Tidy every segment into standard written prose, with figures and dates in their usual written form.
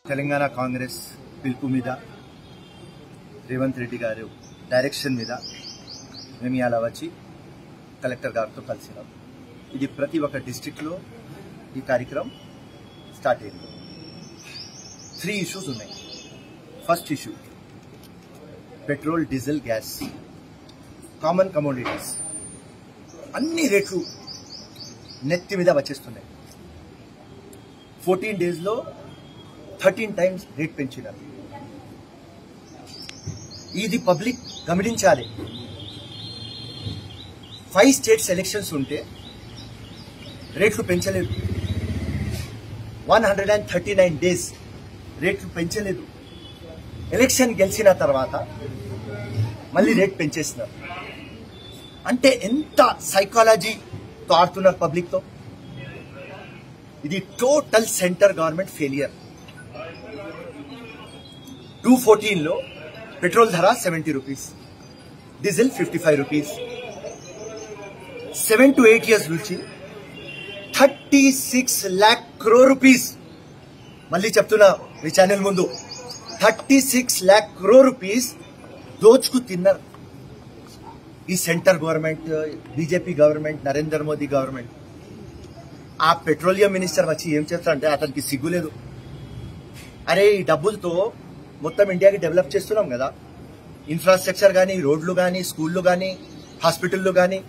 తెలంగాణ కాంగ్రెస్ పిలుపు మీద రేవంత్ రెడ్డి గారు డైరెక్షన్ మీద మేము ఇలా వచ్చి కలెక్టర్ గారితో కలిసినాం. ఇది ప్రతి ఒక్క డిస్ట్రిక్ట్లో ఈ కార్యక్రమం స్టార్ట్ అయింది. 3 ఇష్యూస్ ఉన్నాయి. First issue petrol, diesel, gas, common commodities అన్ని రేట్లు నెత్తి మీద వచ్చేస్తున్నాయి. 14 డేస్లో 13 టైమ్స్ రేట్ పెంచినారు. ఇది పబ్లిక్ గమనించాలి. 5 స్టేట్స్ ఎలక్షన్స్ ఉంటే రేట్లు పెంచలేదు. 139 డేస్ రేట్లు పెంచలేదు. ఎలక్షన్ గెలిచిన తర్వాత మళ్ళీ రేట్ పెంచేస్తున్నారు. అంటే ఎంత సైకాలజీతో ఆడుతున్నారు పబ్లిక్తో. ఇది టోటల్ సెంటర్ గవర్నమెంట్ ఫెయిలియర్. 214లో పెట్రోల్ ధర 70 rupees, diesel 55 rupees. 7 to 8 years నుంచి 36 lakh crore రూపీస్. మళ్ళీ చెప్తున్నా మీ ఛానల్ ముందు, 36 lakh crore రూపీస్ దోచుకు తిన్నారు ఈ centre government, BJP government, Narendra Modi government. ఆ పెట్రోలియం మినిస్టర్ వచ్చి ఏం చేస్తారంటే అతనికి సిగ్గులేదు. అరే ఈ డబ్బులతో మొత్తం ఇండియాకి డెవలప్ చేస్తున్నాం కదా, ఇన్ఫ్రాస్ట్రక్చర్ కానీ, రోడ్లు కానీ, స్కూళ్ళు కానీ, హాస్పిటల్లు కానీ,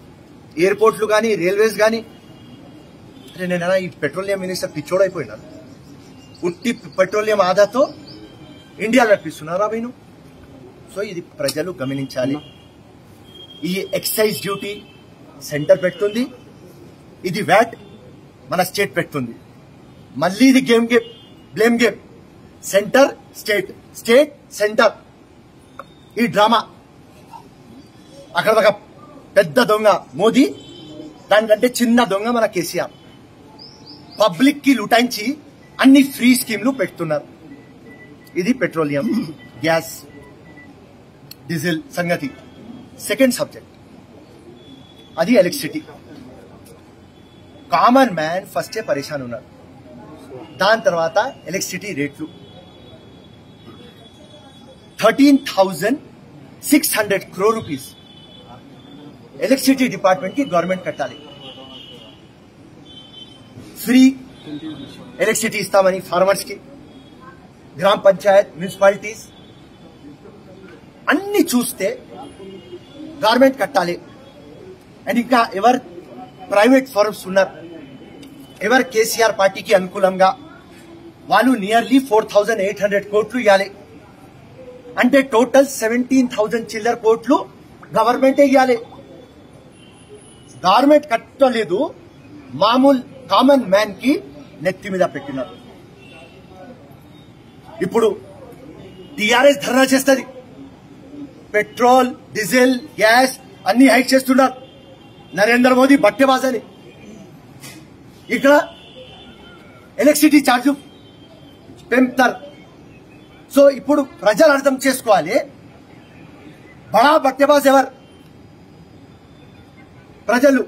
ఎయిర్పోర్ట్లు కానీ, రైల్వేస్ కానీ. అరే నేను ఈ పెట్రోలియం మినిస్టర్ పిచ్చోడైపోయినాను. ఉట్టి పెట్రోలియం ఆదాతో ఇండియా నడిపిస్తున్నారా వీను? సో ఇది ప్రజలు గమనించాలి. ఈ ఎక్సైజ్ డ్యూటీ సెంటర్ పెడుతుంది, ఇది వ్యాట్ మన స్టేట్ పెడుతుంది. మళ్ళీ ఇది blame game. Centre state, state centre. ఈ డ్రామా. అక్కడ ఒక పెద్ద దొంగ మోదీ, దానికంటే చిన్న దొంగ మన కేసీఆర్. పబ్లిక్ కి లుటాయించి అన్ని ఫ్రీ స్కీమ్లు పెడుతున్నారు. ఇది పెట్రోలియం, గ్యాస్, డీజిల్ సంగతి. సెకండ్ సబ్జెక్ట్ అది ఎలక్ట్రిసిటీ. కామన్ మ్యాన్ ఫస్టే పరేషాన్ ఉన్నారు. దాని తర్వాత ఎలక్ట్రిసిటీ రేట్లు 13,600 crore రూపీస్ ఎలక్ట్రిసిటీ డిపార్ట్మెంట్ కి గవర్నమెంట్ కట్టాలి. ఫ్రీ ఎలక్ట్రిసిటీ ఇస్తామని ఫార్మర్స్ కి, గ్రామ పంచాయత్, మున్సిపాలిటీస్ అన్ని చూస్తే గవర్నమెంట్ కట్టాలి. అండ్ ఇంకా ఎవరు ప్రైవేట్ ఫర్మ్స్ ఉన్నారు, ఎవరు కేసీఆర్ పార్టీకి అనుకూలంగా, వాళ్ళు నియర్లీ 4,800 కోట్లు ఇవ్వాలి. అంటే టోటల్ 17,000 చిల్లర కోట్లు గవర్నమెంటే ఇవ్వాలి. గవర్నమెంట్ కట్టలేదు, మామూలు కామన్ మ్యాన్ కి నెత్తి మీద పెట్టినారు. ఇప్పుడు టీఆర్ఎస్ ధర్నా చేస్తుంది. పెట్రోల్, డీజిల్, గ్యాస్ అన్ని హైక్ చేస్తున్నారు. నరేంద్ర మోదీ బట్టెబాజ్ అని. ఇక్కడ ఎలక్ట్రిసిటీ ఛార్జ్ పెంపుతారు. సో ఇప్పుడు ప్రజలు అర్థం చేసుకోవాలి, బడా బట్టెబాజ్ ఎవరు? ప్రజలు.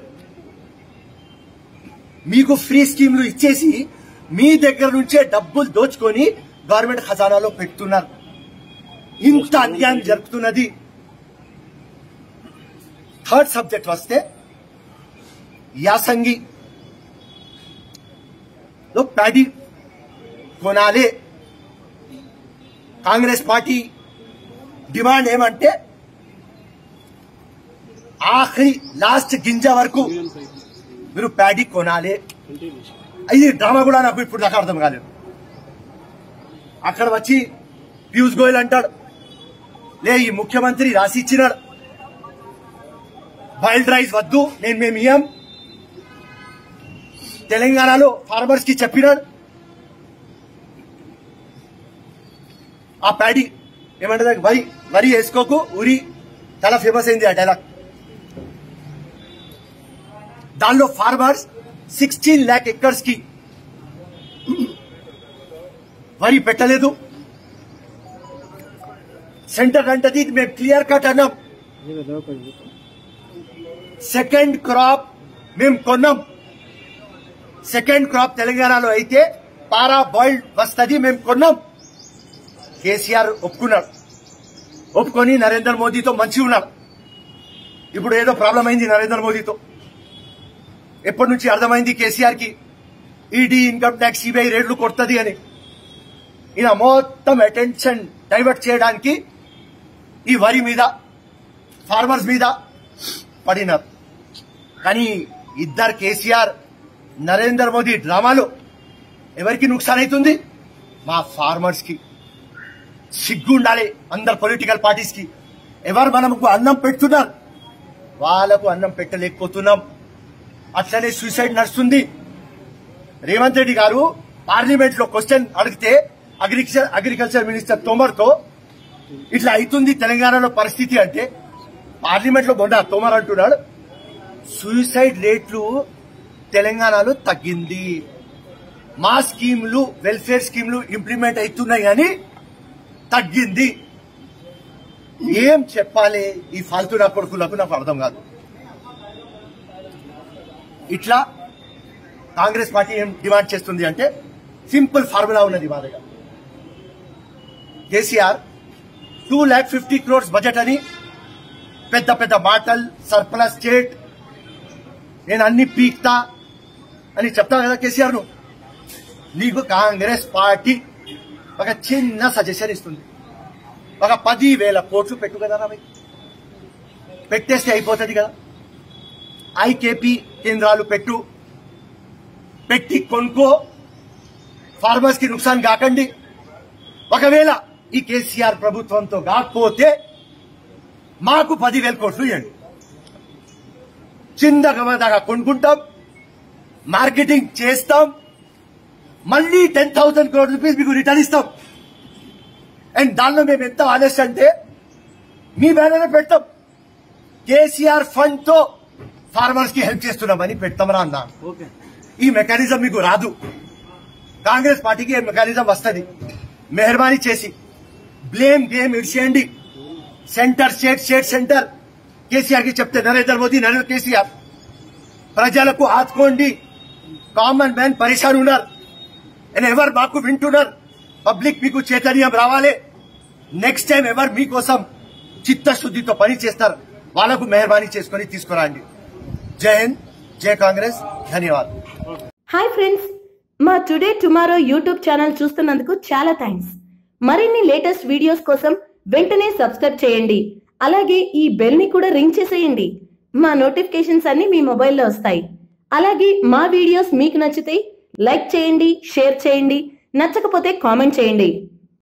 మీకు ఫ్రీ స్కీమ్లు ఇచ్చేసి మీ దగ్గర నుంచే డబ్బులు దోచుకొని గవర్నమెంట్ ఖజానాలో పెడుతున్నారు. ఇంత అన్యాయం జరుగుతున్నది. థర్డ్ సబ్జెక్ట్ వస్తే యాసంగి ప్యాడీ కొనాలి. కాంగ్రెస్ పార్టీ డిమాండ్ ఏమంటే ఆఖరి లాస్ట్ గింజ వరకు మీరు ప్యాడీ కొనాలి. ఇది డ్రామా కూడా నాకు ఇప్పుడు దాకా అర్థం కాలేదు. అక్కడ వచ్చి పీయూష్ గోయల్ అంటాడు, లే ఈ ముఖ్యమంత్రి రాసి ఇచ్చినాడు, వైల్డ్ రైస్ వద్దు, మేము ఇయ్యం. తెలంగాణలో ఫార్మర్స్ కి చెప్పినాడు. ఆ ప్యాడీ ఏమంటే వరి వేసుకోకు, ఊరి చాలా ఫేమస్ అయింది ఆ డైలాగ్. దానిలో ఫార్మర్స్ 16 lakh acres కి వరి పెట్టలేదు. సెంటర్ అంటది మేము క్లియర్ కట్ అన్నాం. సెకండ్ క్రాప్ మేము కొన్నాం. సెకండ్ క్రాప్ తెలంగాణలో అయితే పారా బాయిల్డ్ వస్తది, మేము కొన్నాం. కేసీఆర్ ఒప్పుకొని నరేంద్ర మోదీతో మంచిగా ఉన్నాడు. ఇప్పుడు ఏదో ప్రాబ్లం అయింది నరేంద్ర మోదీతో. ఎప్పటి నుంచి అర్థమైంది కేసీఆర్ కి ఈడీ, ఇన్కమ్ ట్యాక్స్, సిబిఐ రేట్లు కొడుతుంది అని. ఈయన మొత్తం అటెన్షన్ డైవర్ట్ చేయడానికి ఈ వరి మీద, ఫార్మర్స్ మీద పడినారు. కానీ ఇద్దరు కేసీఆర్, నరేంద్ర మోదీ డ్రామాలో ఎవరికి నుక్సాన్ అవుతుంది? మా ఫార్మర్స్ కి. సిగ్గు ఉండాలి అందరు పొలిటికల్ పార్టీస్ కి. ఎవరు మనకు అన్నం పెడుతున్నారు, వాళ్ళకు అన్నం పెట్టలేకపోతున్నాం. అట్లనే సూసైడ్ నడుస్తుంది. రేవంత్ రెడ్డి గారు పార్లమెంట్ లో క్వశ్చన్ అడిగితే అగ్రికల్చర్ మినిస్టర్ తోమర్ తో ఇట్లా అవుతుంది తెలంగాణలో పరిస్థితి అంటే, పార్లమెంట్ లో మొన్న తోమర్ అంటున్నాడు సూసైడ్ రేట్లు తెలంగాణలో తగ్గింది, మా స్కీములు, వెల్ఫేర్ స్కీములు ఇంప్లిమెంట్ అవుతున్నాయి కానీ తగ్గింది. ఏం చెప్పాలి ఈ ఫాల్తునా కొడుకులకు? నాకు అర్థం కాదు. ఇట్లా కాంగ్రెస్ పార్టీ ఏం డిమాండ్ చేస్తుంది అంటే సింపుల్ ఫార్ములా ఉన్నది మా దగ్గర. కేసీఆర్ 2,50,00,000 crores బడ్జెట్ అని పెద్ద పెద్ద మాటలు, సర్ప్లస్ స్టేట్, నేను అన్ని పీక్తా అని చెప్తా కదా కేసీఆర్ ను. నీకు కాంగ్రెస్ పార్టీ ఒక చిన్న సజెషన్ ఇస్తుంది, ఒక 10,000 కోట్లు పెట్టు కదా రాబోయ్, పెట్టేస్తే అయిపోతుంది కదా. ఐకేపీ కేంద్రాలు పెట్టి కొనుక్కో, ఫార్మర్స్ కి నుక్సాన్ కాకండి. ఒకవేళ ఈ కేసీఆర్ ప్రభుత్వంతో కాకపోతే మాకు 10,000 కోట్లు ఇవ్వండి, చిన్నగా కొనుక్కుంటాం, మార్కెటింగ్ చేస్తాం, మళ్ళీ 10,000 crore రూపీస్ మీకు రిటర్న్ ఇస్తాం. అండ్ దానిలో మేము ఎంత ఆనెస్ట్ అంటే మీ బ్యానర్ పెడతాం, కేసీఆర్ ఫండ్ తో ఫార్మర్స్ కి హెల్ప్ చేస్తున్నామని పెడతామరా అన్నా. ఈ మెకానిజం మీకు రాదు, కాంగ్రెస్ పార్టీకి ఈ మెకానిజం వస్తుంది. మెహర్బానీ చేసి బ్లేమ్ గేమ్ ఇడిచేయండి. సెంటర్ స్టేట్ సెంటర్ కేసీఆర్ కి చెప్తే నరేంద్ర మోదీ, కేసీఆర్ ప్రజలకు ఆదుకోండి. కామన్ మ్యాన్ పరేషాన్ ఉన్నారు, ఎవరు మాకు వింటున్నారు. పబ్లిక్ మీకు చైతన్యం రావాలి. నెక్స్ట్ టైం ఎవరు మీకోసం చిత్తశుద్ధితో పని చేస్తారు వాళ్ళకు మెహర్బానీ చేసుకుని తీసుకురండి. జై హింద్, జై కాంగ్రెస్, ధన్యవాదాలు. హాయ్ ఫ్రెండ్స్, మా టుడే టుమారో యూట్యూబ్ ఛానల్ చూస్తున్నందుకు చాలా థ్యాంక్స్. మరిన్ని లేటెస్ట్ వీడియోస్ కోసం వెంటనే సబ్స్క్రైబ్ చేయండి. అలాగే ఈ బెల్ ని కూడా రింగ్ చేసేయండి. మా నోటిఫికేషన్స్ అన్ని మీ మొబైల్లో వస్తాయి. అలాగే మా వీడియోస్ మీకు నచ్చితే లైక్ చేయండి, షేర్ చేయండి, నచ్చకపోతే కామెంట్ చేయండి.